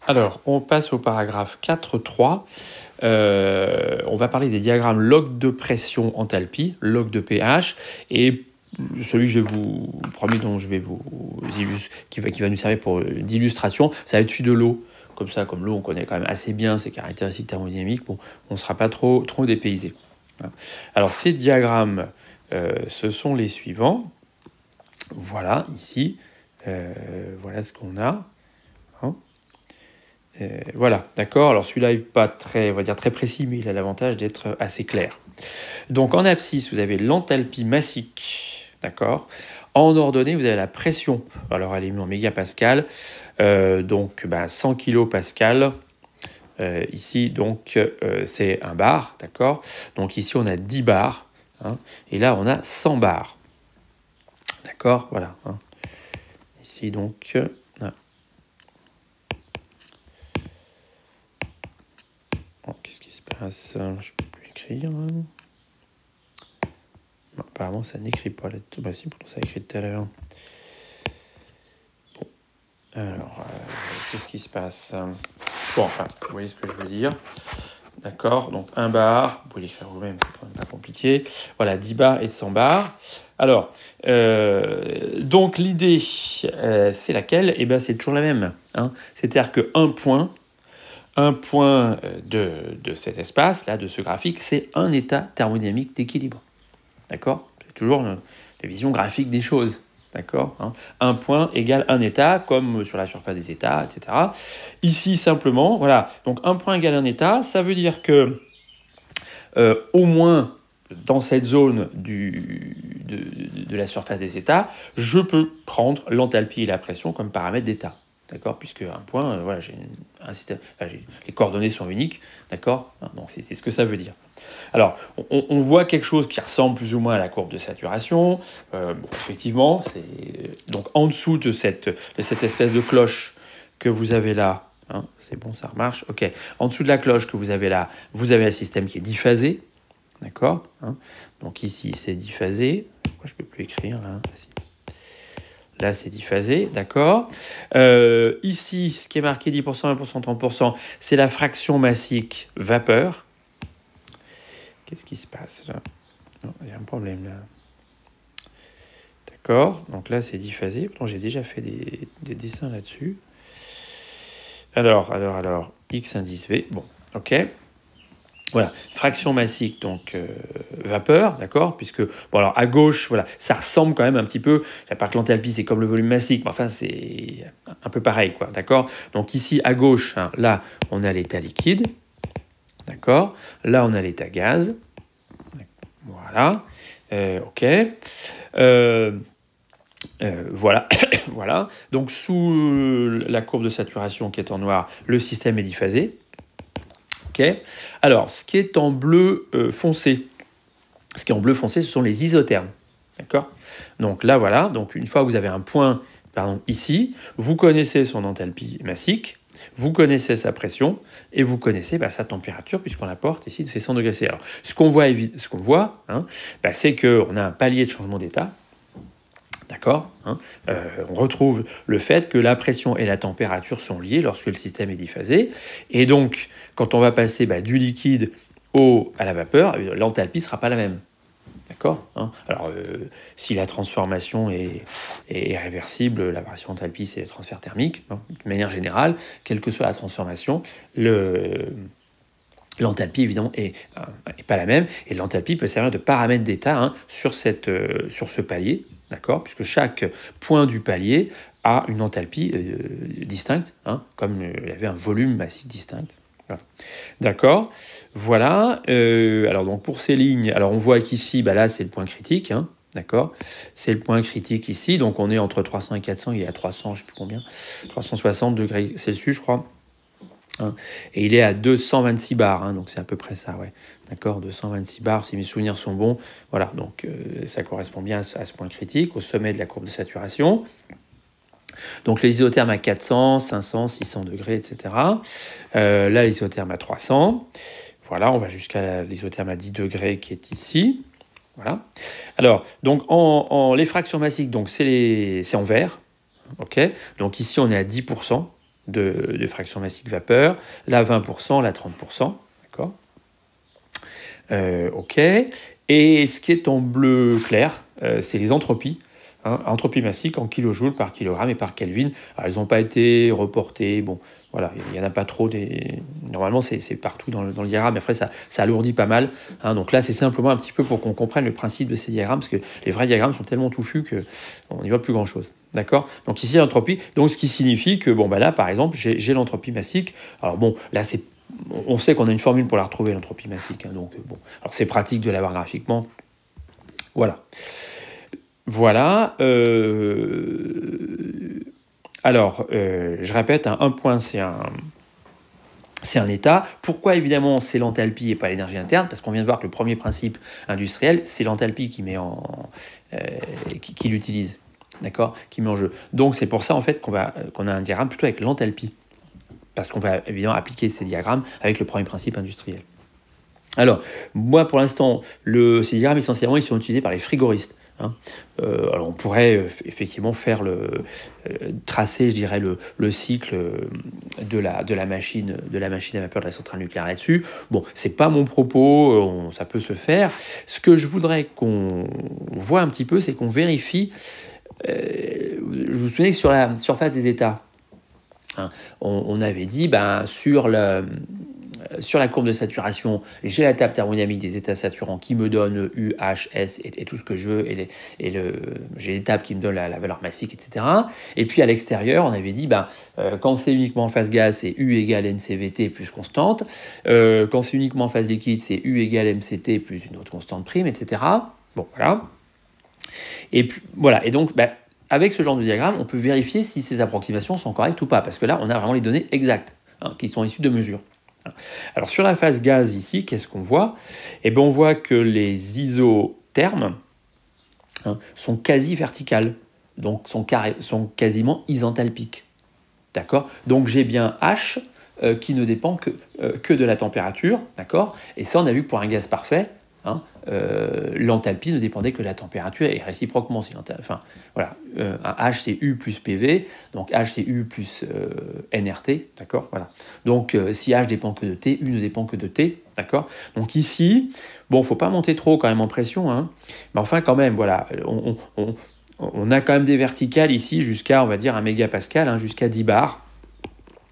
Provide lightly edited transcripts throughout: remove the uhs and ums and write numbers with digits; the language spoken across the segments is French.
Alors, on passe au paragraphe 4.3. On va parler des diagrammes log de pression enthalpie, log de pH, et celui que je vais vous promis dont je vais vous qui va nous servir pour d'illustration, ça va être celui de l'eau. Comme ça, comme l'eau, on connaît quand même assez bien ses caractéristiques thermodynamiques, bon, on ne sera pas trop dépaysé. Alors, ces diagrammes, ce sont les suivants. Voilà, ici, voilà ce qu'on a. Voilà, d'accord. Alors celui-là n'est pas très, on va dire très précis, mais il a l'avantage d'être assez clair. Donc en abscisse, vous avez l'enthalpie massique, d'accord. En ordonnée, vous avez la pression. Alors elle est mise en mégapascal, donc 100 kilopascal. Ici, donc c'est un bar, d'accord. Donc ici, on a 10 bars, hein, et là, on a 100 bars, d'accord. Voilà. Hein. Ici, donc. Qu'est-ce qui se passe? Je ne peux plus écrire. Hein. Non, apparemment, ça n'écrit pas là-dessus. Bah si, pourtant ça a écrit tout à l'heure. Bon. Alors, qu'est-ce qui se passe? Bon, enfin, vous voyez ce que je veux dire. D'accord, donc un bar, vous pouvez l'écrire vous-même, c'est quand même pas compliqué. Voilà, 10 bars et 100 bars. Alors, donc l'idée, c'est laquelle? Eh bien, c'est toujours la même. Hein. C'est-à-dire qu'un point de cet espace, là, de ce graphique, c'est un état thermodynamique d'équilibre. D'accord? C'est toujours la vision graphique des choses. D'accord, hein. Un point égale un état, comme sur la surface des états, etc. Ici, simplement, voilà. Donc, un point égale un état, ça veut dire que, au moins, dans cette zone de la surface des états, je peux prendre l'enthalpie et la pression comme paramètres d'état. D'accord, puisque un point, voilà, j'ai les coordonnées sont uniques, d'accord. Donc c'est ce que ça veut dire. Alors, on voit quelque chose qui ressemble plus ou moins à la courbe de saturation. Bon, effectivement, c'est donc en dessous de cette espèce de cloche que vous avez là. Hein, c'est bon, ça marche. Ok. En dessous de la cloche que vous avez là, vous avez un système qui est diphasé, d'accord. Hein, donc ici, c'est diphasé. Pourquoi je ne peux plus écrire là? Là, c'est diphasé, d'accord. Ici, ce qui est marqué 10%, 20%, 30%, c'est la fraction massique vapeur. Qu'est-ce qui se passe là? Il y a un problème là. D'accord, donc là, c'est diphasé. Pourtant, j'ai déjà fait des dessins là-dessus. Alors, X indice V. Bon, ok. Voilà, fraction massique, donc vapeur, d'accord, puisque, bon alors à gauche, voilà, ça ressemble quand même un petit peu, à part que l'enthalpie c'est comme le volume massique, mais enfin c'est un peu pareil, quoi, d'accord. Donc ici à gauche, hein, là on a l'état liquide, d'accord, là on a l'état gaz, voilà, ok, voilà, voilà, donc sous la courbe de saturation qui est en noir, le système est diphasé. Okay. Alors, ce qui est en bleu foncé, ce ce sont les isothermes. D'accord? Donc là, voilà. Donc une fois que vous avez un point, pardon, ici, vous connaissez son enthalpie massique, vous connaissez sa pression et vous connaissez sa température puisqu'on la porte ici, c'est 100 degrés C. Alors, ce qu'on voit, hein, c'est qu'on a un palier de changement d'état. D'accord, hein, on retrouve le fait que la pression et la température sont liées lorsque le système est diphasé. Et donc, quand on va passer du liquide à la vapeur, l'enthalpie ne sera pas la même. D'accord, hein. Alors, si la transformation est réversible, la variation d'enthalpie, c'est le transfert thermique. Hein, de manière générale, quelle que soit la transformation, l'enthalpie, évidemment, est pas la même. Et l'enthalpie peut servir de paramètre d'état, hein, sur ce palier. D'accord, puisque chaque point du palier a une enthalpie distincte, hein, comme il y avait un volume massique distinct. Voilà. D'accord, voilà. Alors donc pour ces lignes, alors on voit qu'ici, là c'est le point critique, hein, d'accord. C'est le point critique ici, donc on est entre 300 et 400, il est à 300, je ne sais plus combien, 360 degrés Celsius, je crois. Hein. Et il est à 226 bars, hein, donc c'est à peu près ça, ouais. D'accord, 226 bars, si mes souvenirs sont bons. Voilà, donc ça correspond bien à ce point critique, au sommet de la courbe de saturation. Donc les isothermes à 400, 500, 600 degrés, etc. Là, l'isotherme à 300. Voilà, on va jusqu'à l'isotherme à 10 degrés qui est ici. Voilà. Alors, donc les fractions massiques, donc c'est en vert. Ok. Donc ici, on est à 10%. de fraction massique vapeur, là 20%, là 30%, d'accord. OK. Et ce qui est en bleu clair, c'est les entropies. Hein, entropie massique en kilojoules par kilogramme et par Kelvin. Alors, elles n'ont pas été reportées. Bon, voilà, il n'y en a pas trop. Normalement, c'est partout dans le diagramme. Mais après, ça alourdit pas mal. Hein, donc là, c'est simplement un petit peu pour qu'on comprenne le principe de ces diagrammes, parce que les vrais diagrammes sont tellement touffus qu'on n'y voit plus grand-chose. D'accord. Donc ici, l'entropie. Donc ce qui signifie que, bon, bah là, par exemple, j'ai l'entropie massique. Alors bon, là, on sait qu'on a une formule pour la retrouver, l'entropie massique. Hein, donc bon, alors c'est pratique de l'avoir graphiquement. Voilà. Voilà. Alors, je répète, un point, c'est un état. Pourquoi, évidemment, c'est l'enthalpie et pas l'énergie interne? Parce qu'on vient de voir que le premier principe industriel, c'est l'enthalpie qui l'utilise, d'accord, qui met en jeu. Donc, c'est pour ça, en fait, qu'on a un diagramme plutôt avec l'enthalpie. Parce qu'on va, évidemment, appliquer ces diagrammes avec le premier principe industriel. Alors, moi, pour l'instant, ces diagrammes, essentiellement, ils sont utilisés par les frigoristes. Hein. Alors on pourrait effectivement faire tracer, je dirais, le cycle de la machine à vapeur de la centrale nucléaire là-dessus. Bon, c'est pas mon propos, ça peut se faire. Ce que je voudrais qu'on voit un petit peu, c'est qu'on vérifie. Je vous souviens que sur la surface des états, hein, on avait dit, sur la courbe de saturation, j'ai la table thermodynamique des états saturants qui me donne U, H, S et tout ce que je veux, j'ai les tables qui me donnent la valeur massique, etc. Et puis à l'extérieur, on avait dit, quand c'est uniquement en phase gaz, c'est U égale NCVT plus constante. Quand c'est uniquement en phase liquide, c'est U égale MCT plus une autre constante prime, etc. Bon, voilà. Et puis, voilà. Et donc, avec ce genre de diagramme, on peut vérifier si ces approximations sont correctes ou pas, parce que là, on a vraiment les données exactes, hein, qui sont issues de mesures. Alors sur la phase gaz ici, qu'est-ce qu'on voit? Eh bien on voit que les isothermes, hein, sont quasi verticales, donc sont quasiment isenthalpiques. D'accord? Donc j'ai bien H qui ne dépend que de la température, d'accord? Et ça on a vu que pour un gaz parfait, hein, l'enthalpie ne dépendait que de la température et réciproquement. Voilà, un H c'est U plus PV, donc H c'est U plus nRT, d'accord, voilà. Donc si H dépend que de T, U ne dépend que de T, d'accord. Donc ici, bon, faut pas monter trop quand même en pression, hein, mais enfin quand même, voilà, on a quand même des verticales ici jusqu'à, on va dire, 1 mégapascal, hein, jusqu'à 10 bars.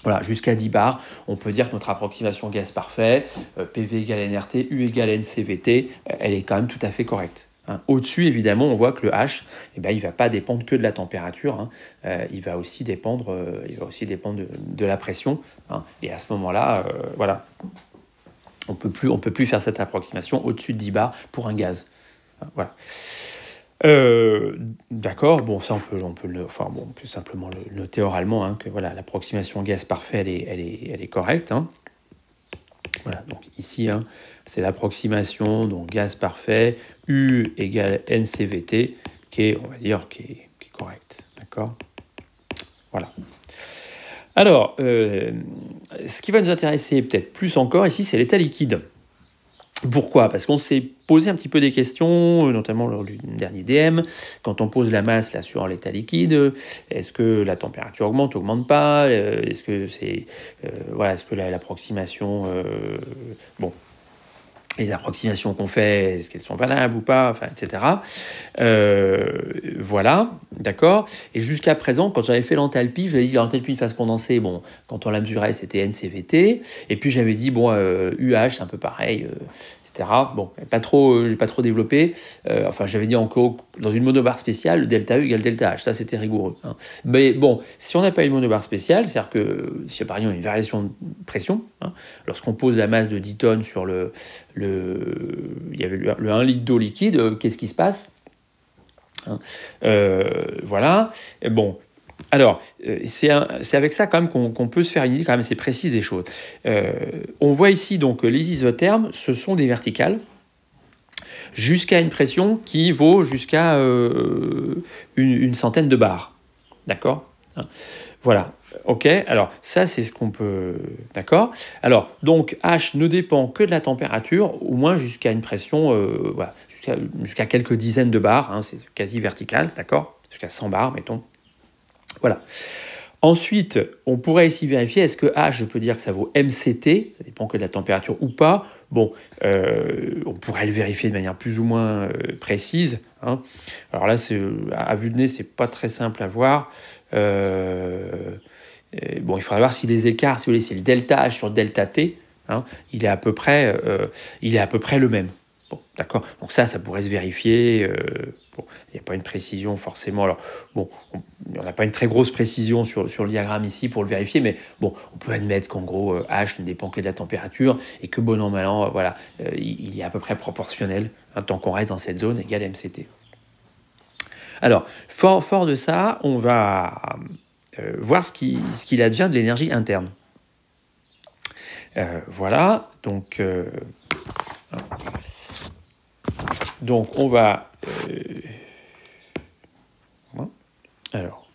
Voilà, jusqu'à 10 bars, on peut dire que notre approximation gaz parfait, PV égale NRT, U égale NCVT, elle est quand même tout à fait correcte. Hein. Au-dessus, évidemment, on voit que le H, il ne va pas dépendre que de la température, hein. Il va aussi dépendre de la pression. Hein. Et à ce moment-là, voilà, on peut plus faire cette approximation au-dessus de 10 bars pour un gaz. Hein, voilà. D'accord, bon, ça on peut simplement le noter oralement, hein, que voilà, l'approximation gaz parfait, elle est correcte. Hein. Voilà, donc ici, hein, c'est l'approximation, donc gaz parfait, U égale NCVT, qui est correcte. D'accord. Voilà. Alors, ce qui va nous intéresser peut-être plus encore ici, c'est l'état liquide. Pourquoi? Parce qu'on s'est posé un petit peu des questions, notamment lors du dernier DM, quand on pose la masse là sur l'état liquide, est-ce que la température augmente pas, est-ce que est-ce que l'approximation, les approximations qu'on fait, est-ce qu'elles sont valables ou pas, enfin, etc. Voilà, d'accord. Et jusqu'à présent, quand j'avais fait l'enthalpie, je vous avais dit l'enthalpie de phase condensée, bon, quand on la mesurait, c'était NCVT. Et puis j'avais dit, bon, UH, c'est un peu pareil, etc. Bon, j'ai pas trop développé. Enfin, j'avais dit encore, dans une monobarre spéciale, le delta U égale delta H. Ça, c'était rigoureux. Hein. Mais bon, si on n'a pas une monobarre spéciale, c'est-à-dire que si par exemple une variation de pression, hein, lorsqu'on pose la masse de 10 tonnes sur il y avait le 1 litre d'eau liquide, qu'est-ce qui se passe, hein, voilà. Et bon, alors, c'est avec ça quand même qu'on peut se faire une idée quand même assez précise des choses. On voit ici donc les isothermes, ce sont des verticales, jusqu'à une pression qui vaut jusqu'à une centaine de bars. D'accord, hein. Voilà. Ok, alors ça c'est ce qu'on peut... D'accord. Alors, donc H ne dépend que de la température, au moins jusqu'à une pression, voilà, jusqu'à quelques dizaines de bars, hein, c'est quasi vertical, d'accord, jusqu'à 100 bars, mettons. Voilà. Ensuite, on pourrait ici vérifier, est-ce que H, je peux dire que ça vaut MCT, ça dépend que de la température ou pas. Bon, on pourrait le vérifier de manière plus ou moins précise. Hein. Alors là, à vue de nez, c'est pas très simple à voir. Bon, il faudra voir si les écarts, si vous voulez, c'est le delta H sur le delta T, hein, il est à peu près le même. Bon, d'accord. Donc ça pourrait se vérifier. Bon, il n'y a pas une précision forcément. Alors, bon, on n'a pas une très grosse précision sur le diagramme ici pour le vérifier, mais bon, on peut admettre qu'en gros, H ne dépend que de la température et que bon an, mal an, voilà, il est à peu près proportionnel, hein, tant qu'on reste dans cette zone égale MCT. Alors, fort de ça, on va voir ce qu'il advient de l'énergie interne. Voilà, donc on va... alors,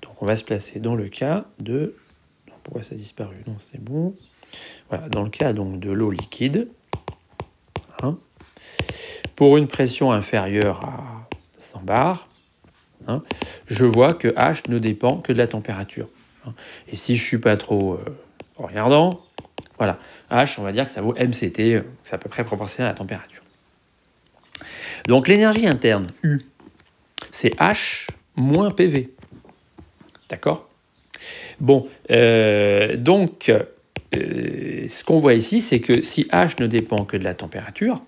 donc on va se placer dans le cas de... Pourquoi ça a disparu? Non, c'est bon. Voilà, dans le cas donc de l'eau liquide, hein, pour une pression inférieure à 100 bars, hein, je vois que H ne dépend que de la température. Hein. Et si je ne suis pas trop regardant, voilà, H, on va dire que ça vaut MCT, c'est à peu près proportionnel à la température. Donc l'énergie interne, U, c'est H moins PV. D'accord? Bon, donc, ce qu'on voit ici, c'est que si H ne dépend que de la température,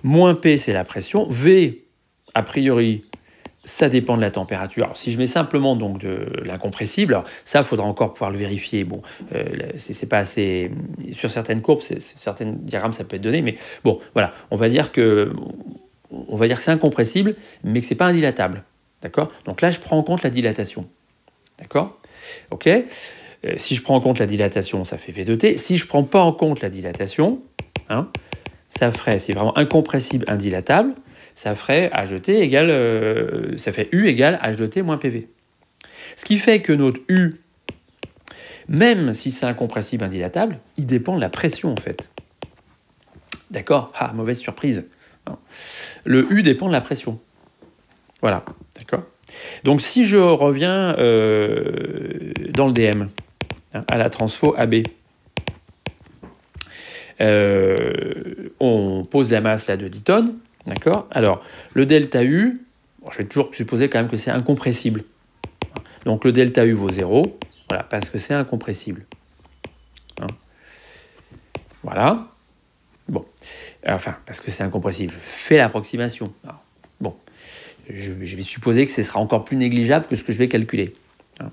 moins P, c'est la pression, V, a priori, ça dépend de la température. Alors, si je mets simplement donc de l'incompressible, alors ça, il faudra encore pouvoir le vérifier. Bon, c'est pas assez... Sur certaines courbes, certains diagrammes, ça peut être donné, mais bon, voilà, on va dire que c'est incompressible, mais que c'est pas indilatable. D'accord? Donc là, je prends en compte la dilatation. D'accord? Ok? Si je prends en compte la dilatation, ça fait V de T. Si je ne prends pas en compte la dilatation, hein, ça ferait, c'est vraiment incompressible, indilatable, ça ferait H de T égale, ça fait U égale H de T moins PV. Ce qui fait que notre U, même si c'est incompressible, indilatable, il dépend de la pression en fait. D'accord? Ah, mauvaise surprise. Le U dépend de la pression. Voilà, d'accord? Donc si je reviens dans le DM, hein, à la transfo AB, on pose la masse là de 10 tonnes, d'accord? Alors, le delta U, bon, je vais toujours supposer quand même que c'est incompressible. Donc le delta U vaut 0, voilà, parce que c'est incompressible. Hein? Voilà. Bon, enfin, parce que c'est incompressible, je fais l'approximation. Bon, je vais supposer que ce sera encore plus négligeable que ce que je vais calculer. Hein?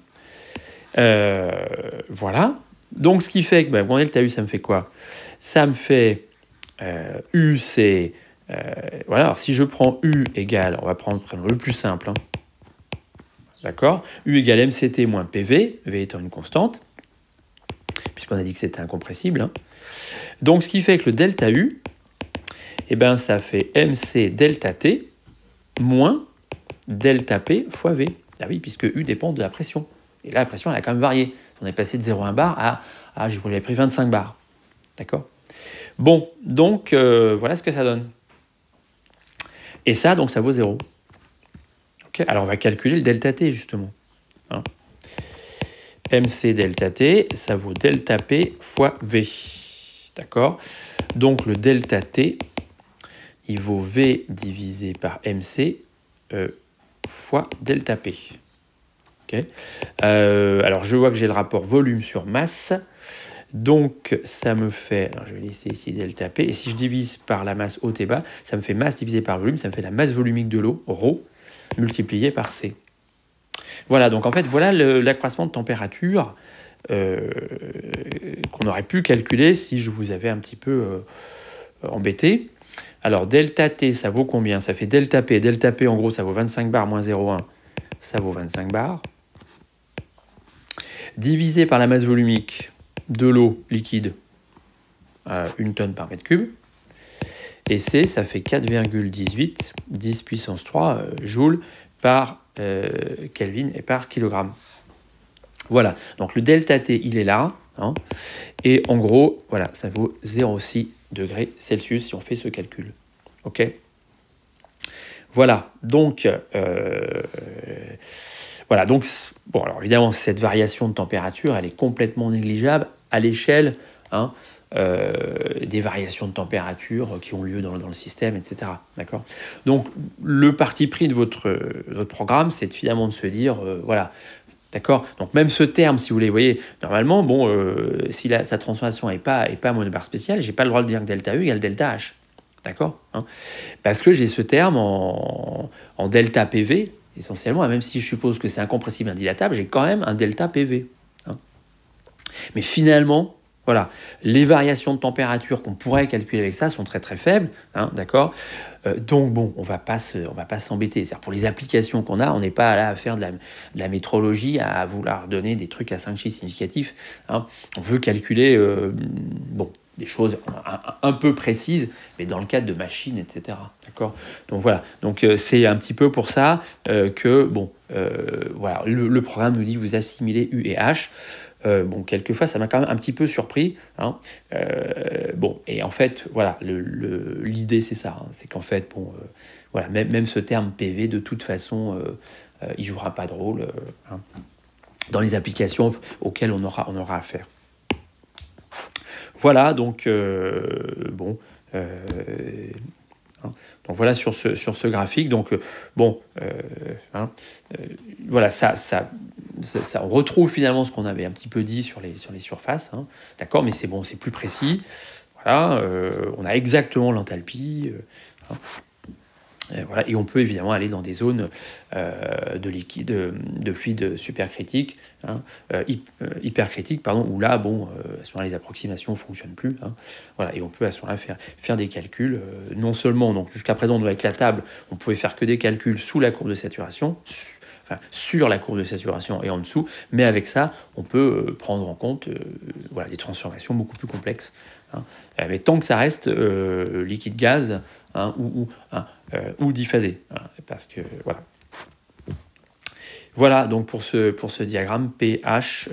Voilà. Donc, ce qui fait que mon delta U, ça me fait quoi? Ça me fait U, c'est... voilà, alors si je prends U égale, on va prendre le plus simple, hein. D'accord? U égale MCT moins PV, V étant une constante, puisqu'on a dit que c'était incompressible. Hein. Donc, ce qui fait que le delta U, eh ben, ça fait MC delta T moins delta P fois V. Ah oui, puisque U dépend de la pression. Et là, la pression, elle a quand même varié. On est passé de 0,1 bar à j'avais pris 25 bars. D'accord? Bon, donc, voilà ce que ça donne. Et ça, donc, ça vaut 0. Okay, alors, on va calculer le delta T, justement. Hein. MC delta T, ça vaut delta P fois V. D'accord? Donc, le delta T, il vaut V divisé par MC fois delta P. Okay. Alors, je vois que j'ai le rapport volume sur masse. Donc, ça me fait... Alors, je vais laisser ici delta P. Et si je divise par la masse haute et bas, ça me fait masse divisé par volume. Ça me fait la masse volumique de l'eau, ρ, multiplié par C. Voilà, donc en fait, voilà l'accroissement de température qu'on aurait pu calculer si je vous avais un petit peu embêté. Alors, delta T, ça vaut combien? Ça fait delta P. Delta P, en gros, ça vaut 25 bars moins 0,1. Ça vaut 25 bars. Divisé par la masse volumique de l'eau liquide, 1 tonne par mètre cube. Et C, ça fait 4,18, 10 puissance 3 joules par Kelvin et par kilogramme. Voilà, donc le delta T, il est là. Hein, et en gros, voilà, ça vaut 0,6 degrés Celsius si on fait ce calcul. OK? Voilà, donc, Voilà, donc, bon, alors évidemment, cette variation de température, elle est complètement négligeable à l'échelle, hein, des variations de température qui ont lieu dans le système, etc. D'accord. Donc, le parti pris de votre programme, c'est finalement de se dire, voilà, d'accord. Donc, même ce terme, si vous voyez, normalement, bon, si sa transformation n'est pas monobar spéciale, j'ai pas le droit de dire que delta E égale delta H. D'accord, hein, parce que j'ai ce terme en delta PV, essentiellement, même si je suppose que c'est incompressible indilatable, j'ai quand même un delta PV. Hein. Mais finalement, voilà, les variations de température qu'on pourrait calculer avec ça sont très très faibles, hein, d'accord. Donc bon, on va pas s'embêter. C'est-à-dire pour les applications qu'on a, on n'est pas là à faire de la métrologie, à vouloir donner des trucs à 5 chiffres significatifs. Hein. On veut calculer, bon, des choses un peu précises, mais dans le cadre de machines, etc. D'accord. Donc voilà. Donc c'est un petit peu pour ça que bon, voilà, le programme nous dit vous assimilez U et H. Bon, quelquefois, ça m'a quand même un petit peu surpris. Hein. Bon, et en fait, voilà, l'idée, c'est ça. Hein, c'est qu'en fait, bon, voilà, même ce terme PV, de toute façon, il ne jouera pas de rôle hein, dans les applications auxquelles on aura affaire. Voilà, donc, bon... donc voilà sur ce graphique. Donc bon, hein, voilà, on retrouve finalement ce qu'on avait un petit peu dit sur les surfaces, hein, d'accord, mais c'est bon, c'est plus précis. Voilà, on a exactement l'enthalpie. Hein, voilà, et on peut évidemment aller dans des zones de liquide, de fluide supercritique, hein, hypercritique, pardon, où là, bon, à ce moment-là, les approximations ne fonctionnent plus. Hein, voilà, et on peut à ce moment-là faire des calculs. Non seulement, donc jusqu'à présent, avec la table, on pouvait faire que des calculs sous la courbe de saturation, enfin, sur la courbe de saturation et en dessous, mais avec ça, on peut prendre en compte voilà, des transformations beaucoup plus complexes. Hein, mais tant que ça reste liquide-gaz, hein, ou diphasé, hein, parce que voilà. Voilà donc pour ce diagramme pH.